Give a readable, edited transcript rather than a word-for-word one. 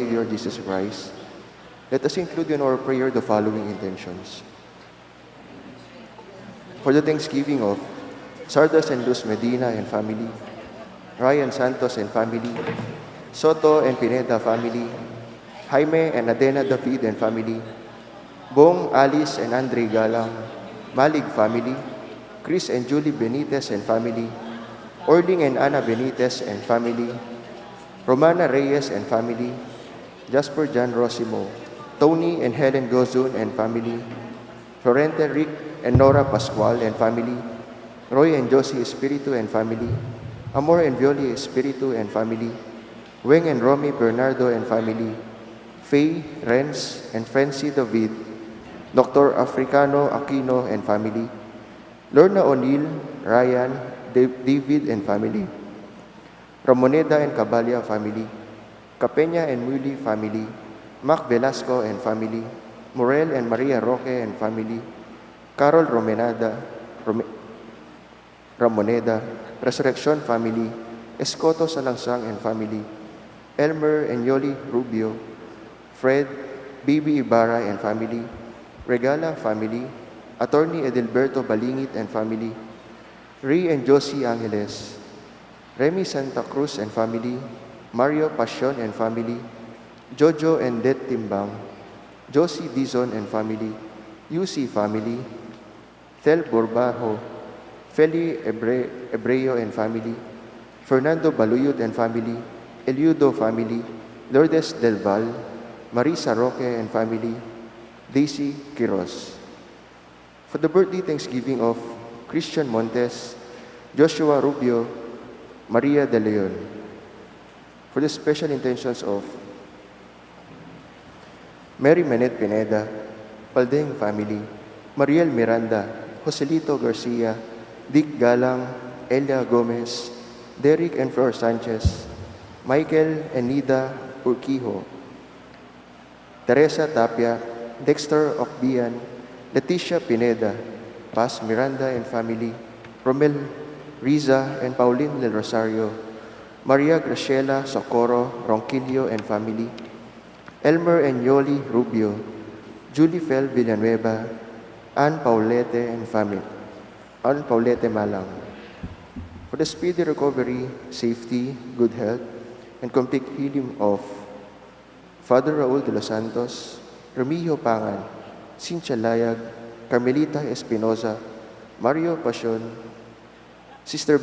Savior Jesus Christ, let us include in our prayer the following intentions. For the thanksgiving of Sardas and Luz Medina and family, Ryan Santos and family, Soto and Pineda family, Jaime and Adena David and family, Bong, Alice and Andre Galang, Malig family, Chris and Julie Benitez and family, Orling and Ana Benitez and family, Romana Reyes and family, Jasper John Rosimo, Tony and Helen Gozun and family, Florente Rick and Nora Pascual and family, Roy and Josie Espiritu and family, Amor and Violi Espiritu and family, Weng and Romy Bernardo and family, Faye, Renz, and Francie David, Dr. Africano Aquino and family, Lorna O'Neill, Ryan, David and family, Ramoneda and Cabalia family, Capenya and Muli family, Mac Velasco and family, Morel and Maria Roque and family, Carol Ramoneda, Resurrection family, Escoto Salangsang and family, Elmer and Yoli Rubio, Fred, Bibi Ibarra and family, Regala family, Attorney Edelberto Balingit and family, Ray and Josie Angeles, Remy Santa Cruz and family, Mario Pasion and family, Jojo and Det Timbang, Josie Dizon and family, UC family, Tel Borbajo, Feli Ebreo and family, Fernando Baluyot and family, Eliudo family, Lourdes Del Val, Marisa Roque and family, Daisy Quiros. For the birthday thanksgiving of Christian Montes, Joshua Rubio, Maria De Leon. For the special intentions of Mary Manet Pineda, Paldeng family, Mariel Miranda, Joselito Garcia, Dick Galang, Elia Gomez, Derek and Flor Sanchez, Michael and Nida Urquijo, Teresa Tapia, Dexter Ocbian, Leticia Pineda, Paz Miranda and family, Romel Riza and Pauline Del Rosario, Maria Graciela Socorro Ronquillo and family, Elmer and Yoli Rubio, Julie Fel Villanueva, Ann Paulete and family, Ann Paulete Malang. For the speedy recovery, safety, good health, and complete healing of Father Raul de los Santos, Remigio Pangan, Cynthia Layag, Carmelita Espinoza, Mario Pasion, Sister